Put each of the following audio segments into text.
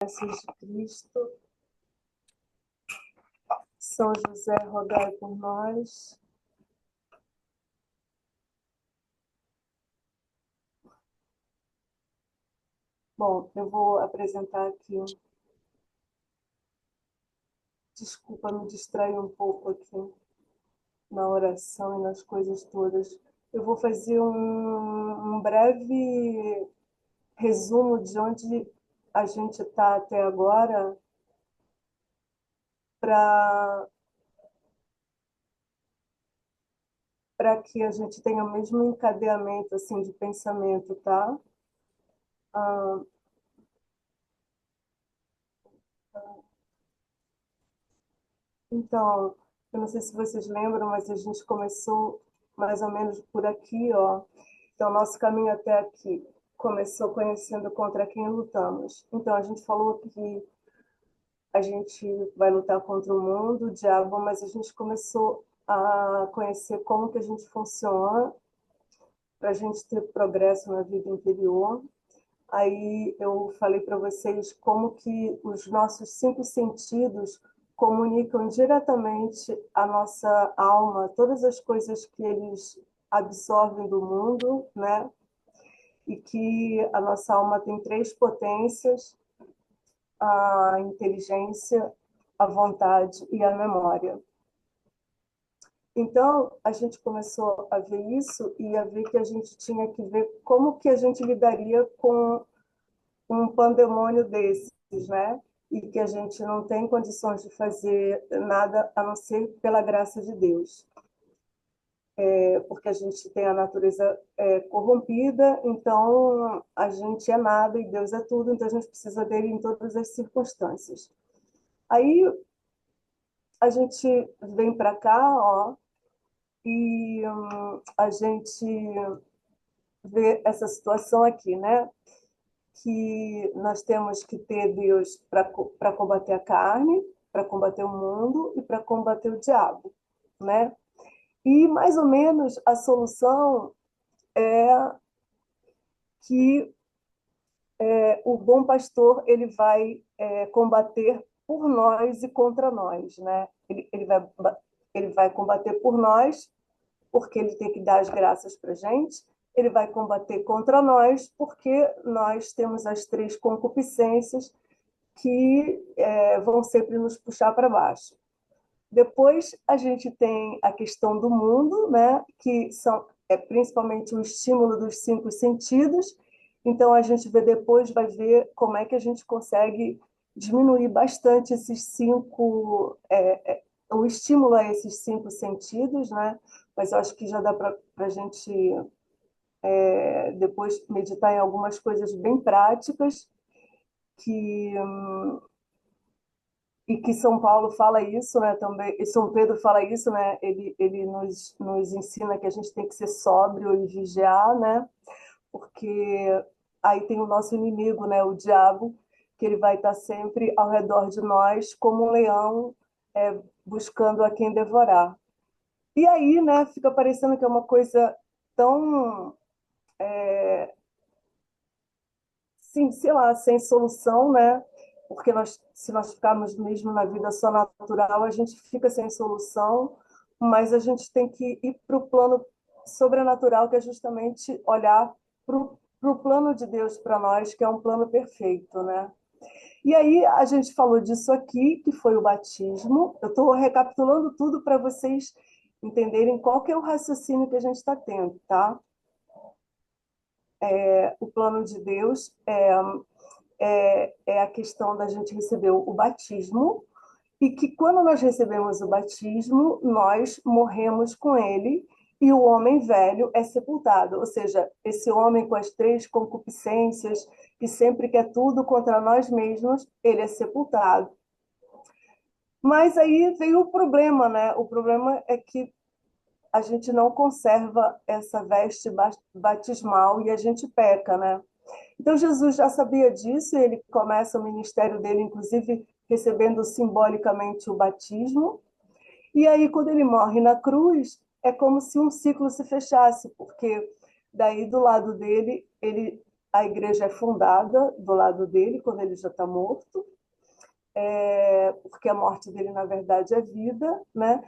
graças de Cristo. São José, rogai por nós. Bom, eu vou apresentar aqui. Desculpa, me distrair um pouco aqui na oração e nas coisas todas. Eu vou fazer um breve resumo de onde a gente está até agora para que a gente tenha o mesmo encadeamento assim, de pensamento, tá? Ah, então, eu não sei se vocês lembram, mas a gente começou mais ou menos por aqui, ó. Então, nosso caminho até aqui começou conhecendo contra quem lutamos. Então, a gente falou que a gente vai lutar contra o mundo, o diabo, mas a gente começou a conhecer como que a gente funciona para a gente ter progresso na vida interior. Aí eu falei para vocês como que os nossos 5 sentidos comunicam diretamente a nossa alma, todas as coisas que eles absorvem do mundo, né? E que a nossa alma tem 3 potências: a inteligência, a vontade e a memória. Então, a gente começou a ver isso e a ver que a gente tinha que ver como que a gente lidaria com um pandemônio desses, né? E que a gente não tem condições de fazer nada a não ser pela graça de Deus. Porque a gente tem a natureza corrompida, então a gente é nada e Deus é tudo, então a gente precisa dele em todas as circunstâncias. Aí a gente vem para cá, ó, e a gente vê essa situação aqui, né? Que nós temos que ter Deus para combater a carne, para combater o mundo e para combater o diabo, né? E mais ou menos a solução é que o bom pastor ele vai combater por nós e contra nós, né? Ele vai combater por nós porque ele tem que dar as graças para a gente. Ele vai combater contra nós porque nós temos as 3 concupiscências que vão sempre nos puxar para baixo. Depois a gente tem a questão do mundo, né, que é principalmente o estímulo dos 5 sentidos. Então a gente depois vai ver como é que a gente consegue diminuir bastante esses o estímulo a esses 5 sentidos, né? Mas eu acho que já dá para a gente depois meditar em algumas coisas bem práticas que e que São Paulo fala isso, né, também, e São Pedro fala isso, né, ele nos ensina que a gente tem que ser sóbrio e vigiar, né, porque aí tem o nosso inimigo, né, o diabo, que ele vai estar sempre ao redor de nós como um leão buscando a quem devorar. E aí, né, fica parecendo que é uma coisa tão, sim, sei lá, sem solução, né? Porque se nós ficarmos mesmo na vida só natural, a gente fica sem solução, mas a gente tem que ir para o plano sobrenatural, que é justamente olhar para o plano de Deus para nós, que é um plano perfeito, né? E aí a gente falou disso aqui, que foi o batismo. Eu estou recapitulando tudo para vocês entenderem qual que é o raciocínio que a gente está tendo, tá? O plano de Deus é a questão da gente receber o batismo, e que quando nós recebemos o batismo, nós morremos com ele e o homem velho é sepultado. Ou seja, esse homem com as 3 concupiscências, que sempre quer tudo contra nós mesmos, ele é sepultado. Mas aí veio o problema, né? O problema é que a gente não conserva essa veste batismal e a gente peca, né? Então, Jesus já sabia disso, e ele começa o ministério dele, inclusive, recebendo simbolicamente o batismo. E aí, quando ele morre na cruz, é como se um ciclo se fechasse, porque daí do lado dele, ele a igreja é fundada do lado dele, quando ele já está morto, porque a morte dele, na verdade, é vida, né?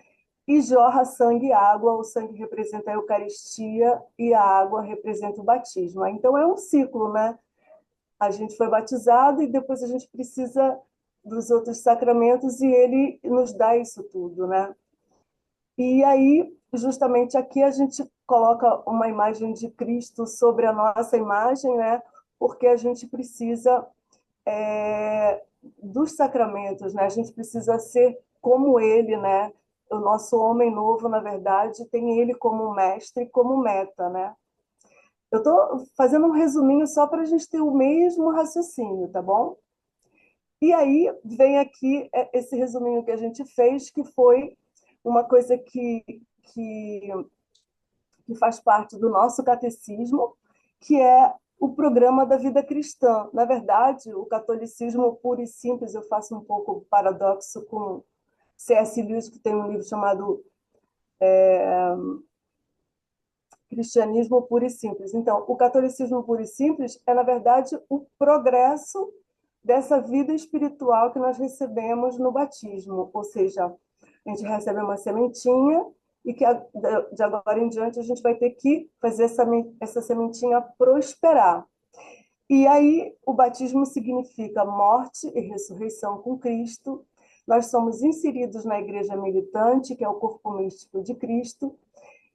E jorra sangue e água, o sangue representa a Eucaristia e a água representa o batismo. Então é um ciclo, né? A gente foi batizado e depois a gente precisa dos outros sacramentos e ele nos dá isso tudo, né? E aí, justamente aqui a gente coloca uma imagem de Cristo sobre a nossa imagem, né? Porque a gente precisa dos sacramentos, né? A gente precisa ser como ele, né? O nosso homem novo, na verdade, tem ele como mestre, como meta, né? Eu estou fazendo um resuminho só para a gente ter o mesmo raciocínio, tá bom? E aí vem aqui esse resuminho que a gente fez, que foi uma coisa que, que faz parte do nosso catecismo, que é o programa da vida cristã. Na verdade, o catolicismo puro e simples, eu faço um pouco paradoxo com C.S. Lewis, que tem um livro chamado Cristianismo Puro e Simples. Então, o catolicismo puro e simples é, na verdade, o progresso dessa vida espiritual que nós recebemos no batismo, ou seja, a gente recebe uma sementinha e que de agora em diante a gente vai ter que fazer essa sementinha prosperar. E aí o batismo significa morte e ressurreição com Cristo. Nós somos inseridos na igreja militante, que é o corpo místico de Cristo,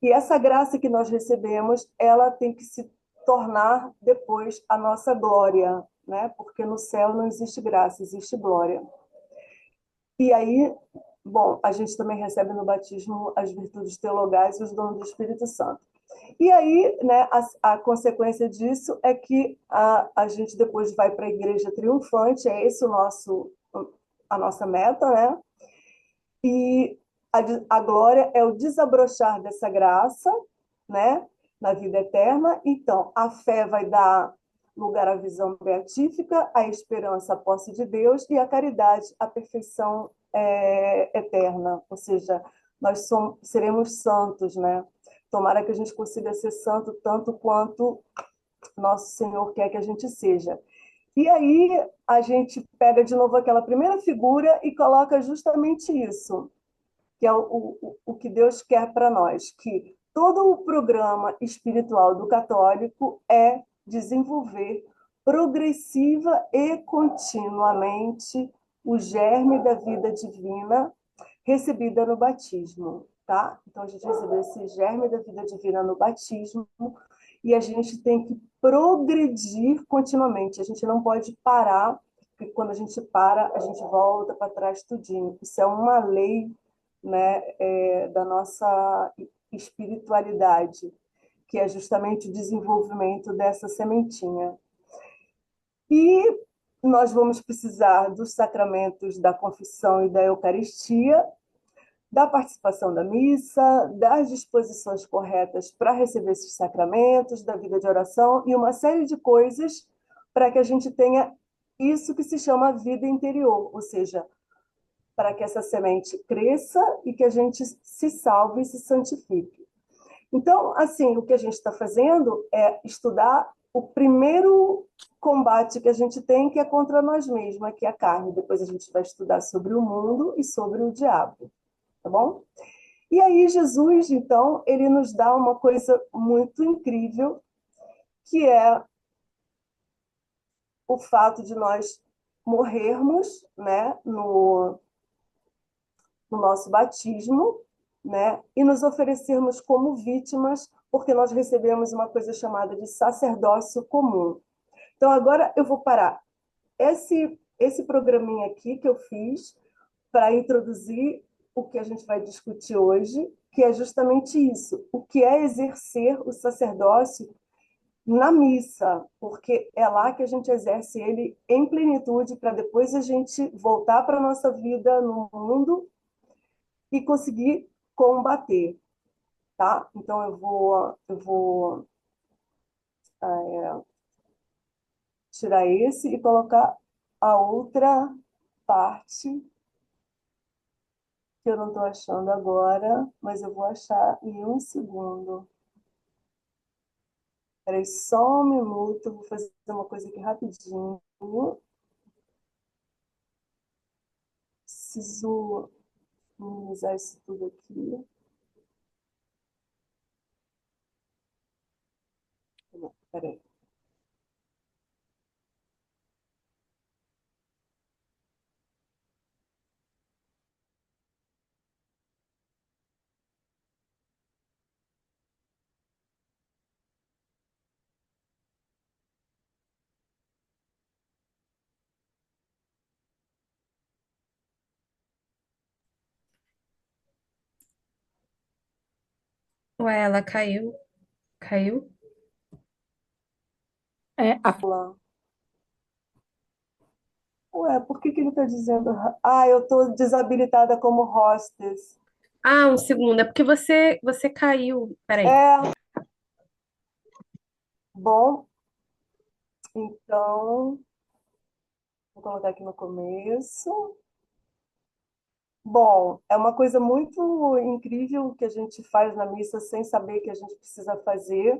e essa graça que nós recebemos, ela tem que se tornar depois a nossa glória, né? Porque no céu não existe graça, existe glória. E aí, bom, a gente também recebe no batismo as virtudes teologais e os dons do Espírito Santo. E aí, né, a consequência disso é que a gente depois vai para a igreja triunfante, é esse a nossa meta, né? E a glória é o desabrochar dessa graça, né, na vida eterna. Então, a fé vai dar lugar à visão beatífica, a esperança à posse de Deus e a caridade à perfeição eterna. Ou seja, seremos santos, né? Tomara que a gente consiga ser santo tanto quanto nosso Senhor quer que a gente seja. E aí a gente pega de novo aquela primeira figura e coloca justamente isso, que é o que Deus quer para nós, que todo o programa espiritual do católico é desenvolver progressiva e continuamente o germe da vida divina recebida no batismo, tá? Então a gente recebeu esse germe da vida divina no batismo e a gente tem que progredir continuamente. A gente não pode parar, porque quando a gente para, a gente volta para trás tudinho. Isso é uma lei, né, da nossa espiritualidade, que é justamente o desenvolvimento dessa sementinha. E nós vamos precisar dos sacramentos da confissão e da Eucaristia, da participação da missa, das disposições corretas para receber esses sacramentos, da vida de oração e uma série de coisas para que a gente tenha isso que se chama vida interior, ou seja, para que essa semente cresça e que a gente se salve e se santifique. Então, assim, o que a gente está fazendo é estudar o primeiro combate que a gente tem, que é contra nós mesmos, que é a carne. Depois a gente vai estudar sobre o mundo e sobre o diabo, tá bom? E aí Jesus, então, ele nos dá uma coisa muito incrível, que é o fato de nós morrermos, né, no nosso batismo, né, e nos oferecermos como vítimas, porque nós recebemos uma coisa chamada de sacerdócio comum. Então, agora eu vou parar esse programinha aqui que eu fiz para introduzir o que a gente vai discutir hoje, que é justamente isso, o que é exercer o sacerdócio na missa, porque é lá que a gente exerce ele em plenitude, para depois a gente voltar para a nossa vida no mundo e conseguir combater, tá? Então eu vou tirar esse e colocar a outra parte que eu não estou achando agora, mas eu vou achar em um segundo. Peraí, só um minuto, vou fazer uma coisa aqui rapidinho. Preciso minimizar isso tudo aqui. Peraí. Ué, ela caiu. Caiu? Lá. Ué, por que que ele está dizendo? Ah, eu estou desabilitada como hostess. Ah, um segundo. É porque você caiu. Peraí. É, bom, então, vou colocar aqui no começo. Bom, é uma coisa muito incrível que a gente faz na missa sem saber que a gente precisa fazer,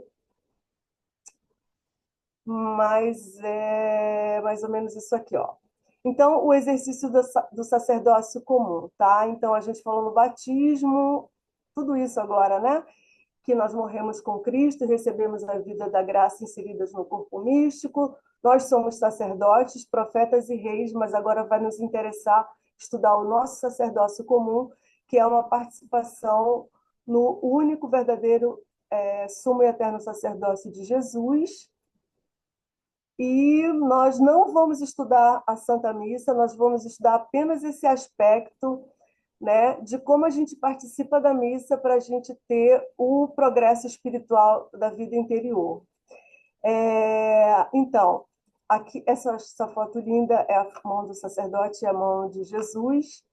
mas é mais ou menos isso aqui, ó. Então, o exercício do sacerdócio comum, tá? Então, a gente falou no batismo, tudo isso agora, né? Que nós morremos com Cristo e recebemos a vida da graça inseridas no corpo místico. Nós somos sacerdotes, profetas e reis, mas agora vai nos interessar estudar o nosso sacerdócio comum, que é uma participação no único verdadeiro sumo e eterno sacerdócio de Jesus. E nós não vamos estudar a Santa Missa, nós vamos estudar apenas esse aspecto, né, de como a gente participa da missa para a gente ter o progresso espiritual da vida interior. Então, aqui essa foto linda é a mão do sacerdote e a mão de Jesus,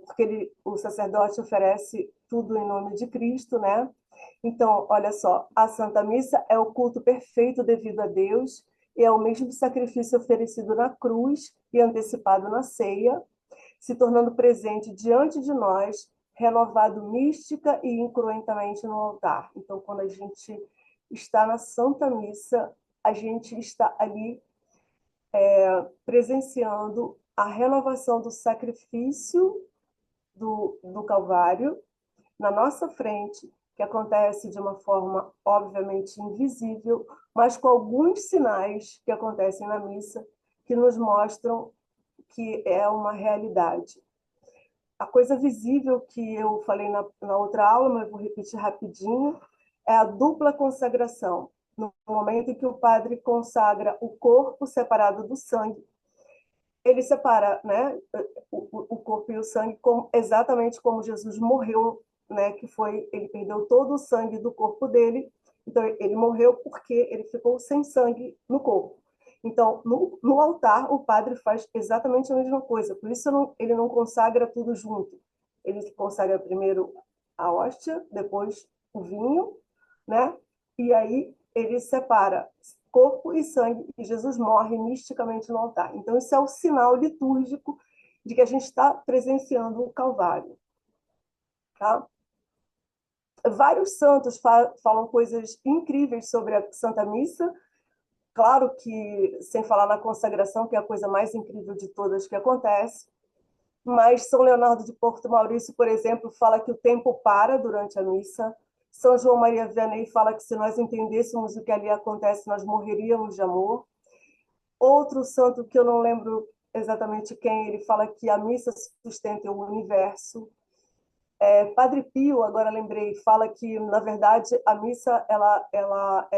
porque o sacerdote oferece tudo em nome de Cristo, né? Então, olha só, a Santa Missa é o culto perfeito devido a Deus e é o mesmo sacrifício oferecido na cruz e antecipado na ceia, se tornando presente diante de nós, renovado mística e incruentamente no altar. Então, quando a gente está na Santa Missa, a gente está ali presenciando a renovação do sacrifício do Calvário na nossa frente, que acontece de uma forma obviamente invisível, mas com alguns sinais que acontecem na missa que nos mostram que é uma realidade. A coisa visível que eu falei na outra aula, mas vou repetir rapidinho, é a dupla consagração. No momento em que o padre consagra o corpo separado do sangue, ele separa, né, o corpo e o sangue exatamente como Jesus morreu, né, que foi, ele perdeu todo o sangue do corpo dele, então ele morreu porque ele ficou sem sangue no corpo. Então, no altar, o padre faz exatamente a mesma coisa, por isso ele não consagra tudo junto. Ele consagra primeiro a hóstia, depois o vinho, né? E aí ele separa corpo e sangue, e Jesus morre misticamente no altar. Então, isso é o sinal litúrgico de que a gente está presenciando o Calvário. Tá? Vários santos falam coisas incríveis sobre a Santa Missa. Claro que, sem falar na consagração, que é a coisa mais incrível de todas que acontece, mas São Leonardo de Porto Maurício, por exemplo, fala que o tempo para durante a missa. São João Maria Vianney fala que se nós entendêssemos o que ali acontece, nós morreríamos de amor. Outro santo que eu não lembro exatamente quem, ele fala que a missa sustenta o universo. Padre Pio, agora lembrei, fala que, na verdade, a missa ela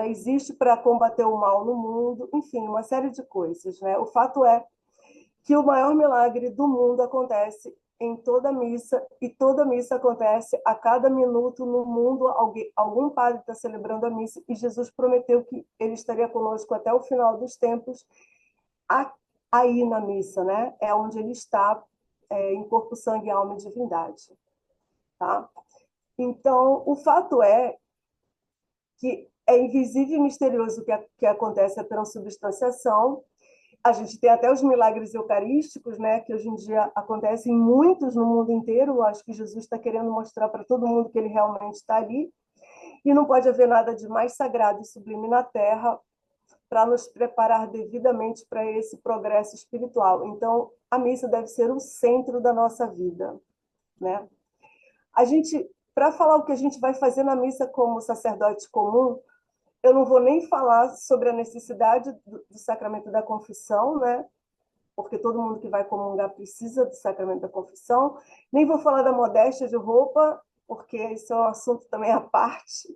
existe para combater o mal no mundo, enfim, uma série de coisas. Né? O fato é que o maior milagre do mundo acontece em toda missa, e toda missa acontece a cada minuto no mundo. Algum padre está celebrando a missa, e Jesus prometeu que ele estaria conosco até o final dos tempos, aí na missa, né? É onde ele está, em corpo, sangue, alma e divindade. Tá? Então, o fato é que é invisível e misterioso o que acontece pela substanciação. A gente tem até os milagres eucarísticos, né, que hoje em dia acontecem muitos no mundo inteiro. Eu acho que Jesus está querendo mostrar para todo mundo que ele realmente está ali. E não pode haver nada de mais sagrado e sublime na Terra para nos preparar devidamente para esse progresso espiritual. Então, a missa deve ser o centro da nossa vida, né? A gente, para falar o que a gente vai fazer na missa como sacerdote comum, eu não vou nem falar sobre a necessidade do sacramento da confissão, né? Porque todo mundo que vai comungar precisa do sacramento da confissão. Nem vou falar da modéstia de roupa, porque isso é um assunto também à parte.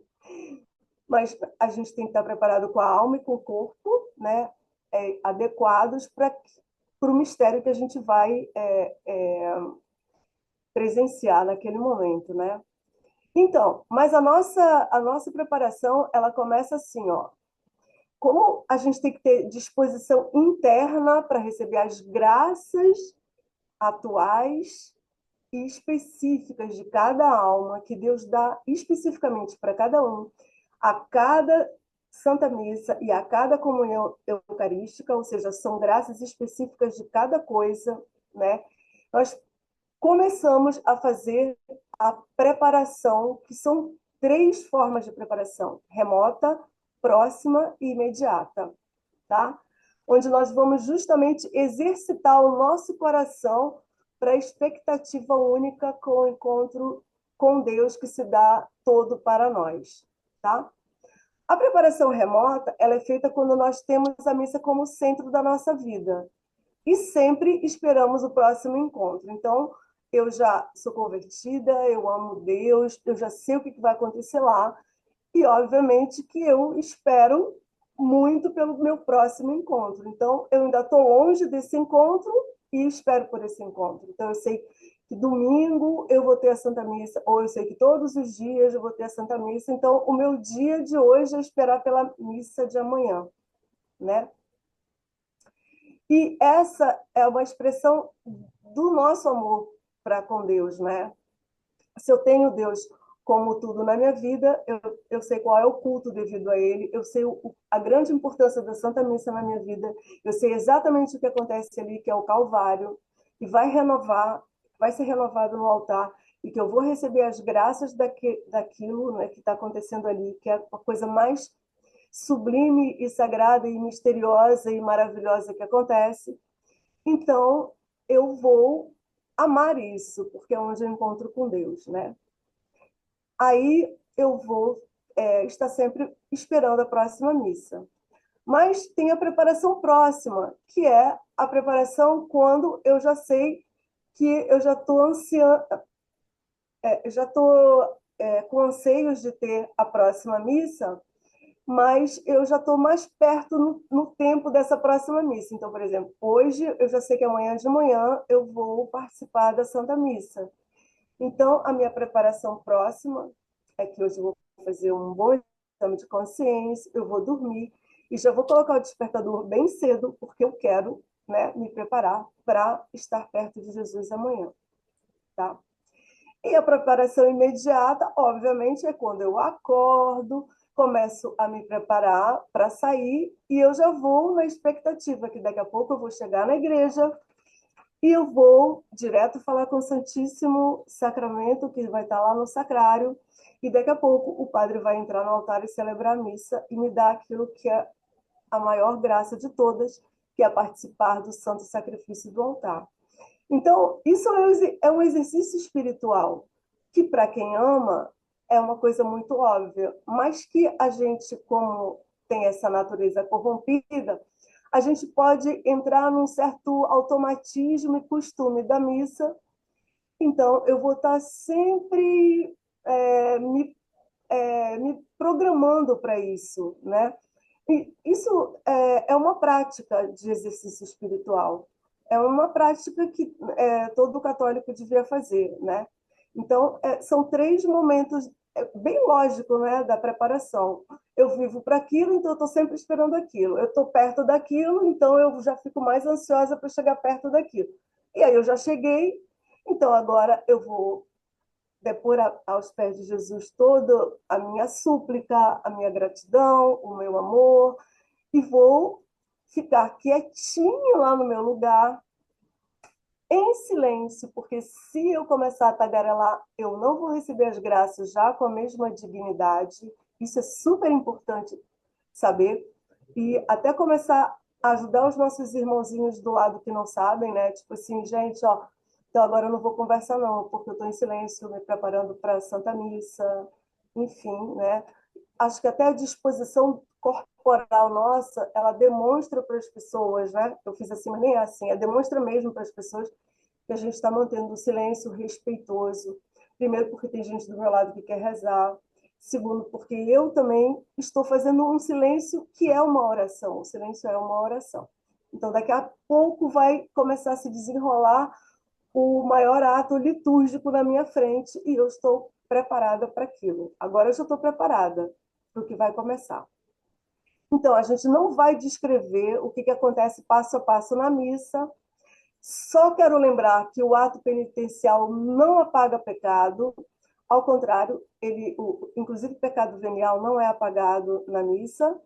Mas a gente tem que estar preparado com a alma e com o corpo, né? Adequados para o mistério que a gente vai presenciar naquele momento, né? Então, mas a nossa preparação, ela começa assim, ó. Como a gente tem que ter disposição interna para receber as graças atuais e específicas de cada alma que Deus dá especificamente para cada um, a cada Santa Missa e a cada comunhão eucarística, ou seja, são graças específicas de cada coisa, né? Nós começamos a fazer a preparação, que são três formas de preparação: remota, próxima e imediata, tá? Onde nós vamos justamente exercitar o nosso coração para a expectativa única com o encontro com Deus que se dá todo para nós, tá? A preparação remota, ela é feita quando nós temos a missa como centro da nossa vida e sempre esperamos o próximo encontro. Então, eu já sou convertida, eu amo Deus, eu já sei o que vai acontecer lá, e obviamente que eu espero muito pelo meu próximo encontro. Então, eu ainda estou longe desse encontro e espero por esse encontro. Então, eu sei que domingo eu vou ter a Santa Missa, ou eu sei que todos os dias eu vou ter a Santa Missa. Então, o meu dia de hoje é esperar pela missa de amanhã, né? E essa é uma expressão do nosso amor para com Deus, né? Se eu tenho Deus como tudo na minha vida, eu sei qual é o culto devido a Ele, eu sei a grande importância da Santa Missa na minha vida, eu sei exatamente o que acontece ali, que é o Calvário, e vai ser renovado no altar, e que eu vou receber as graças daquilo, né, que está acontecendo ali, que é a coisa mais sublime e sagrada e misteriosa e maravilhosa que acontece. Então, eu vou amar isso, porque é onde eu encontro com Deus, né? Aí eu vou estar sempre esperando a próxima missa. Mas tem a preparação próxima, que é a preparação quando eu já sei que eu já estou já estou com anseios de ter a próxima missa, mas eu já estou mais perto no tempo dessa próxima missa. Então, por exemplo, hoje eu já sei que amanhã de manhã eu vou participar da Santa Missa. Então, a minha preparação próxima é que hoje eu vou fazer um bom exame de consciência, eu vou dormir e já vou colocar o despertador bem cedo, porque eu quero, né, me preparar para estar perto de Jesus amanhã, tá? E a preparação imediata, obviamente, é quando eu acordo, começo a me preparar para sair e eu já vou na expectativa que daqui a pouco eu vou chegar na igreja e eu vou direto falar com o Santíssimo Sacramento, que vai estar lá no sacrário, e daqui a pouco o padre vai entrar no altar e celebrar a missa e me dar aquilo que é a maior graça de todas, que é participar do santo sacrifício do altar. Então, isso é um exercício espiritual, que para quem ama é uma coisa muito óbvia, mas que a gente, como tem essa natureza corrompida, a gente pode entrar num certo automatismo e costume da missa. Então, eu vou estar sempre me programando para isso, né? E isso é uma prática de exercício espiritual. É uma prática que todo católico devia fazer, né? Então, são três momentos bem lógico, né, da preparação. Eu vivo para aquilo, então eu estou sempre esperando aquilo. Eu estou perto daquilo, então eu já fico mais ansiosa para chegar perto daquilo. E aí eu já cheguei, então agora eu vou depor aos pés de Jesus toda a minha súplica, a minha gratidão, o meu amor, e vou ficar quietinho lá no meu lugar, em silêncio, porque se eu começar a tagarelar, eu não vou receber as graças já com a mesma dignidade. Isso é super importante saber. E até começar a ajudar os nossos irmãozinhos do lado que não sabem, né? Tipo assim, gente, ó, então agora eu não vou conversar não, porque eu estou em silêncio, me preparando para a Santa Missa, enfim, né? Acho que até a disposição corporal nossa, ela demonstra para as pessoas, né? Eu fiz assim, mas nem é assim, demonstra mesmo para as pessoas que a gente está mantendo um silêncio respeitoso. Primeiro, porque tem gente do meu lado que quer rezar. Segundo, porque eu também estou fazendo um silêncio que é uma oração. O silêncio é uma oração. Então, daqui a pouco vai começar a se desenrolar o maior ato litúrgico na minha frente e eu estou preparada para aquilo. Agora eu já estou preparada para o que vai começar. Então, a gente não vai descrever o que acontece passo a passo na missa. Só quero lembrar que o ato penitencial não apaga pecado, ao contrário, inclusive o pecado venial não é apagado na missa,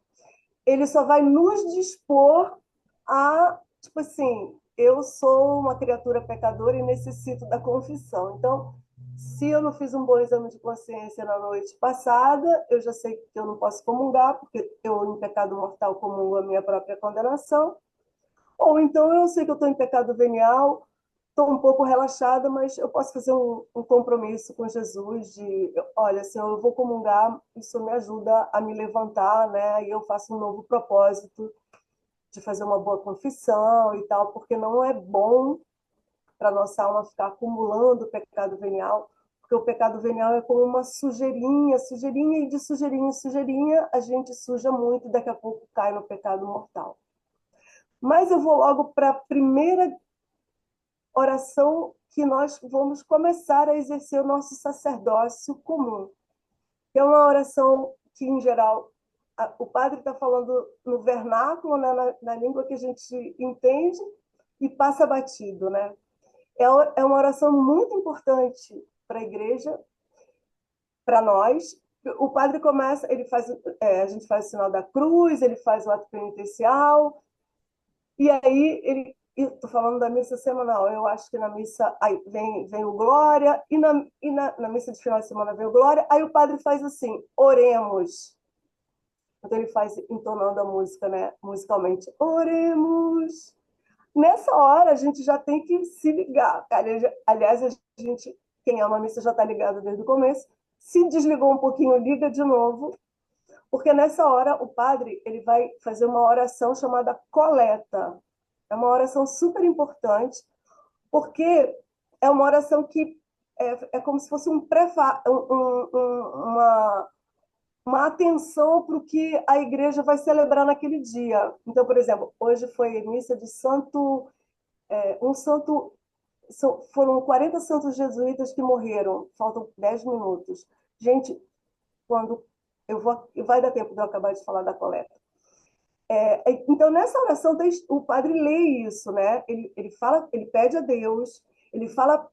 ele só vai nos dispor a, tipo assim, eu sou uma criatura pecadora e necessito da confissão. Então, se eu não fiz um bom exame de consciência na noite passada, eu já sei que eu não posso comungar, porque eu, em pecado mortal, comungo a minha própria condenação. Ou então eu sei que eu estou em pecado venial, estou um pouco relaxada, mas eu posso fazer um compromisso com Jesus de, olha, se eu vou comungar, isso me ajuda a me levantar, né? E eu faço um novo propósito de fazer uma boa confissão e tal, porque não é bom para nossa alma ficar acumulando o pecado venial, porque o pecado venial é como uma sujeirinha, sujeirinha e de sujeirinha em sujeirinha a gente suja muito e daqui a pouco cai no pecado mortal. Mas eu vou logo para a primeira oração que nós vamos começar a exercer o nosso sacerdócio comum, que é uma oração que, em geral, o padre está falando no vernáculo, né, na língua que a gente entende, e passa batido, né? É uma oração muito importante para a igreja, para nós. O padre começa, ele faz, a gente faz o sinal da cruz, ele faz o ato penitencial, e aí ele estou falando da missa semanal, eu acho que na missa aí vem o Glória, na missa de final de semana vem o Glória, aí o padre faz assim, oremos. Então ele faz entonando a música, né, musicalmente, oremos. Nessa hora a gente já tem que se ligar. Aliás, a gente, quem ama a missa já está ligado desde o começo, se desligou um pouquinho, liga de novo, porque nessa hora o padre ele vai fazer uma oração chamada coleta. É uma oração super importante, porque é uma oração que é como se fosse uma atenção para o que a igreja vai celebrar naquele dia. Então, por exemplo, hoje foi missa de santo, um santo, foram 40 santos jesuítas que morreram, faltam 10 minutos. Gente, quando vai dar tempo de eu acabar de falar da coleta. Então, nessa oração, o padre lê isso, né? Ele fala, ele pede a Deus, ele fala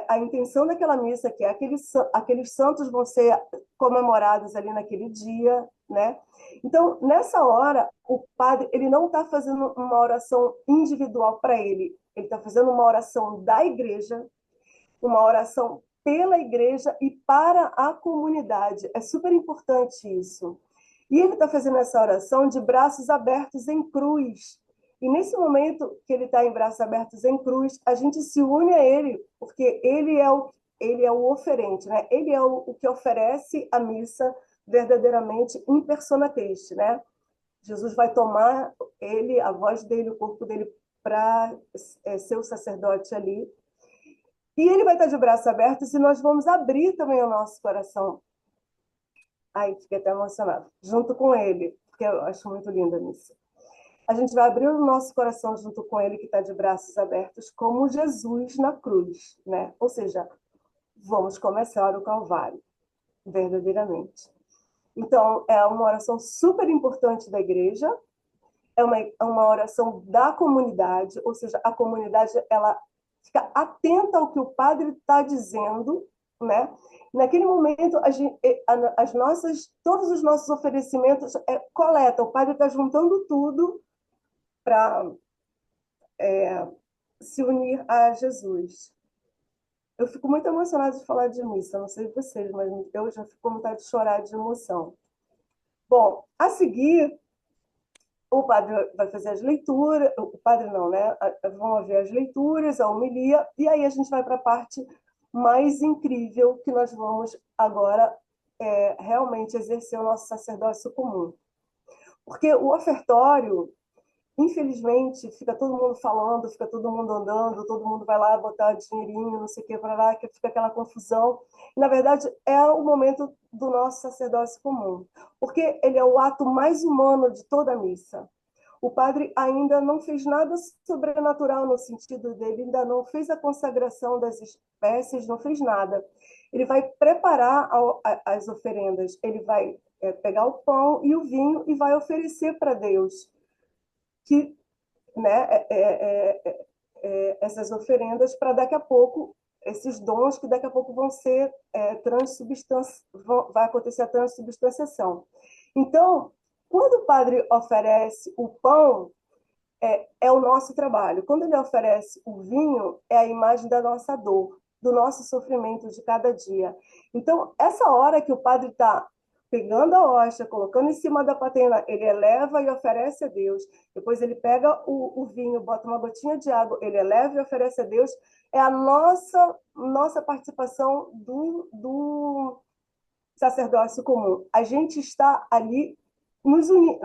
a intenção daquela missa, que é aqueles santos vão ser comemorados ali naquele dia, né? Então, nessa hora, o padre ele não está fazendo uma oração individual para ele está fazendo uma oração da igreja, uma oração pela igreja e para a comunidade. É super importante isso. E ele está fazendo essa oração de braços abertos em cruz. E nesse momento que ele está em braços abertos em cruz, a gente se une a ele, porque ele é o oferente, né? Ele é o que oferece a missa verdadeiramente in persona Christi, né? Jesus vai tomar ele, a voz dele, o corpo dele, para ser o sacerdote ali. E ele vai estar de braços abertos e nós vamos abrir também o nosso coração. Ai, fiquei até emocionada. Junto com ele, porque eu acho muito linda isso. A gente vai abrir o nosso coração junto com ele, que está de braços abertos, como Jesus na cruz, né? Ou seja, vamos começar o Calvário, verdadeiramente. Então, é uma oração super importante da igreja, é uma oração da comunidade, ou seja, a comunidade ela fica atenta ao que o padre está dizendo, né? Naquele momento, todos os nossos oferecimentos coleta, o padre está juntando tudo para se unir a Jesus. Eu fico muito emocionada de falar de missa, não sei vocês, mas eu já fico com vontade de chorar de emoção. Bom, a seguir, o padre vai fazer as leituras, o padre não, né? Vão haver as leituras, a homilia, e aí a gente vai para a parte mais incrível que nós vamos agora realmente exercer o nosso sacerdócio comum. Porque o ofertório, infelizmente, fica todo mundo falando, fica todo mundo andando, todo mundo vai lá botar dinheirinho, não sei o que, para lá, que fica aquela confusão. E, na verdade, é o momento do nosso sacerdócio comum, porque ele é o ato mais humano de toda a missa. O padre ainda não fez nada sobrenatural no sentido dele, ainda não fez a consagração das espécies, não fez nada. Ele vai preparar as oferendas, ele vai pegar o pão e o vinho e vai oferecer para Deus, que, né, essas oferendas para daqui a pouco, esses dons que daqui a pouco vão ser vai acontecer a transubstanciação. Então, quando o padre oferece o pão, é o nosso trabalho. Quando ele oferece o vinho, é a imagem da nossa dor, do nosso sofrimento de cada dia. Então, essa hora que o padre está pegando a hóstia, colocando em cima da patena, ele eleva e oferece a Deus. Depois ele pega o vinho, bota uma gotinha de água, ele eleva e oferece a Deus. É a nossa participação do sacerdócio comum. A gente está ali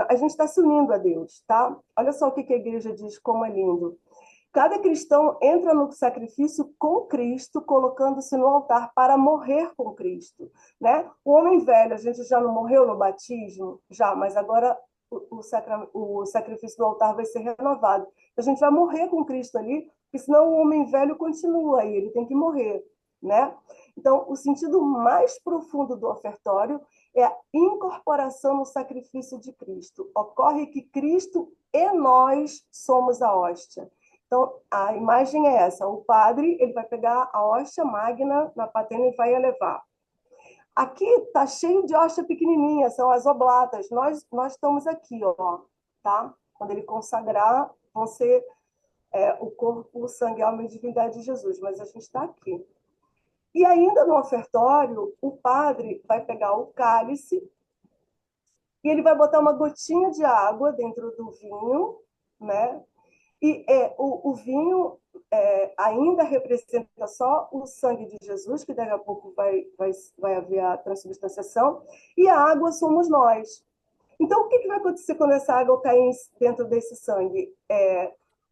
a gente está se unindo a Deus, tá? Olha só o que a igreja diz, como é lindo. Cada cristão entra no sacrifício com Cristo, colocando-se no altar para morrer com Cristo, né? O homem velho, a gente já não morreu no batismo? Já, mas agora o sacrifício do altar vai ser renovado. A gente vai morrer com Cristo ali, porque senão o homem velho continua aí, ele tem que morrer, né? Então, o sentido mais profundo do ofertório é a incorporação no sacrifício de Cristo. Ocorre que Cristo e nós somos a hóstia. Então, a imagem é essa. O padre ele vai pegar a hóstia magna na patena e vai elevar. Aqui está cheio de hóstia pequenininha, são as oblatas. Nós estamos aqui, ó, tá? Quando ele consagrar, vão ser o corpo, o sangue, a alma e divindade de Jesus, mas a gente está aqui. E ainda no ofertório, o padre vai pegar o cálice e ele vai botar uma gotinha de água dentro do vinho, né? E o vinho ainda representa só o sangue de Jesus, que daqui a pouco vai haver a transubstanciação, e a água somos nós. Então, o que vai acontecer quando essa água cair dentro desse sangue?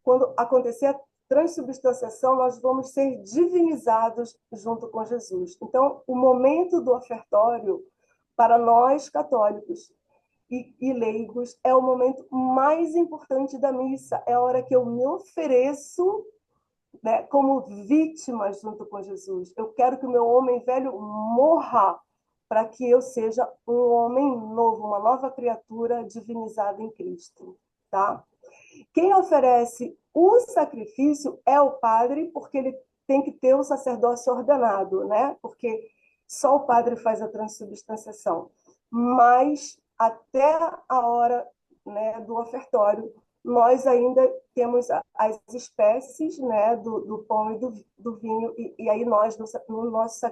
Quando acontecer a transubstanciação, nós vamos ser divinizados junto com Jesus. Então, o momento do ofertório, para nós católicos, e leigos, é o momento mais importante da missa, é a hora que eu me ofereço, né, como vítima junto com Jesus. Eu quero que o meu homem velho morra para que eu seja um homem novo, uma nova criatura divinizada em Cristo, tá? Quem oferece o sacrifício é o padre, porque ele tem que ter o sacerdócio ordenado, né? Porque só o padre faz a transubstanciação. Mas até a hora, né, do ofertório, nós ainda temos as espécies, né, do pão e do vinho, e aí nós, no nosso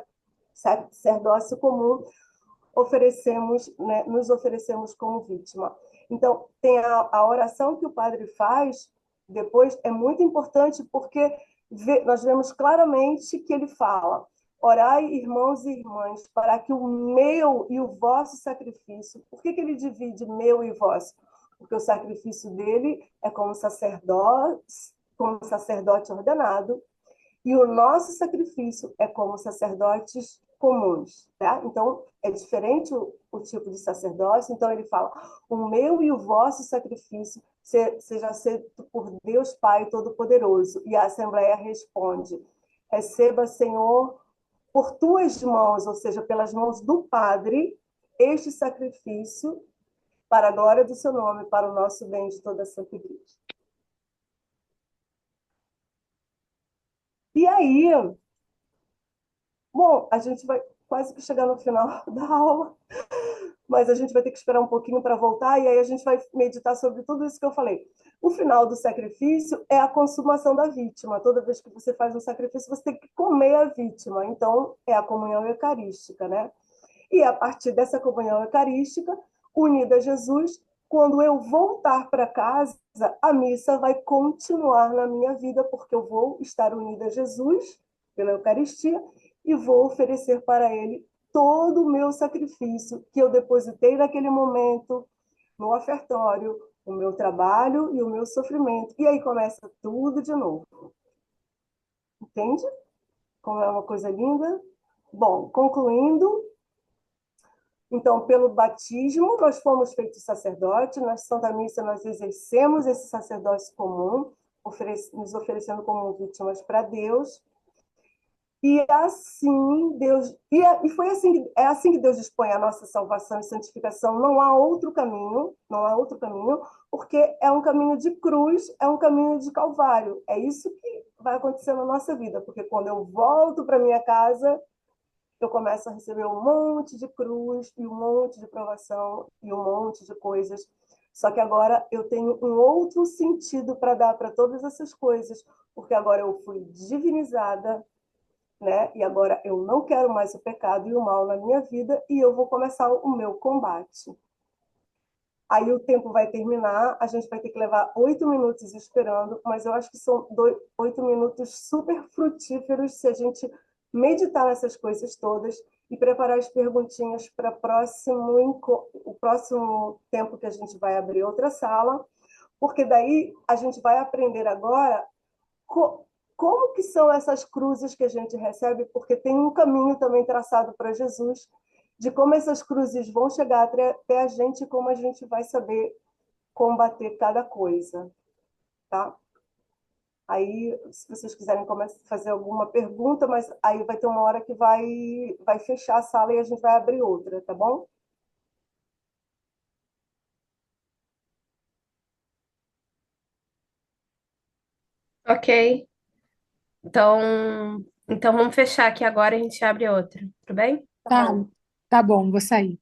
sacerdócio comum, oferecemos, né, nos oferecemos como vítima. Então, tem a oração que o padre faz depois, é muito importante porque nós vemos claramente que ele fala: orai, irmãos e irmãs, para que o meu e o vosso sacrifício... Por que ele divide meu e vosso? Porque o sacrifício dele é como sacerdote ordenado, e o nosso sacrifício é como sacerdotes comuns, tá? Então, é diferente o tipo de sacerdócio. Então, ele fala: o meu e o vosso sacrifício seja aceito por Deus Pai Todo-Poderoso. E a Assembleia responde: receba, Senhor, por tuas mãos, ou seja, pelas mãos do Padre, este sacrifício para a glória do seu nome, para o nosso bem de toda a Santa Igreja. E aí, bom, a gente vai quase que chegar no final da aula, mas a gente vai ter que esperar um pouquinho para voltar, e aí a gente vai meditar sobre tudo isso que eu falei. O final do sacrifício é a consumação da vítima. Toda vez que você faz um sacrifício, você tem que comer a vítima. Então, é a comunhão eucarística, né? E a partir dessa comunhão eucarística, unida a Jesus, quando eu voltar para casa, a missa vai continuar na minha vida, porque eu vou estar unida a Jesus pela Eucaristia e vou oferecer para Ele todo o meu sacrifício que eu depositei naquele momento no ofertório, o meu trabalho e o meu sofrimento. E aí começa tudo de novo. Entende? Como é uma coisa linda? Bom, concluindo, então, pelo batismo, nós fomos feitos sacerdotes, na Santa Missa nós exercemos esse sacerdócio comum, nos oferecendo como vítimas para Deus, e assim Deus, e foi assim, é assim que Deus dispõe a nossa salvação e santificação, não há outro caminho, não há outro caminho, porque é um caminho de cruz, é um caminho de calvário, é isso que vai acontecer na nossa vida, porque quando eu volto para minha casa, eu começo a receber um monte de cruz e um monte de provação e um monte de coisas. Só que agora eu tenho um outro sentido para dar para todas essas coisas, porque agora eu fui divinizada, né? E agora eu não quero mais o pecado e o mal na minha vida e eu vou começar o meu combate. Aí o tempo vai terminar, a gente vai ter que levar 8 minutos esperando, mas eu acho que são 8 minutos super frutíferos se a gente meditar nessas coisas todas e preparar as perguntinhas para o próximo tempo que a gente vai abrir outra sala, porque daí a gente vai aprender agora como que são essas cruzes que a gente recebe, porque tem um caminho também traçado para Jesus de como essas cruzes vão chegar até a gente e como a gente vai saber combater cada coisa, tá? Aí, se vocês quiserem fazer alguma pergunta, mas aí vai ter uma hora que vai fechar a sala e a gente vai abrir outra, tá bom? Ok. Então vamos fechar aqui agora e a gente abre outra, tudo bem? Tá Tá, bom. tá bom, vou sair.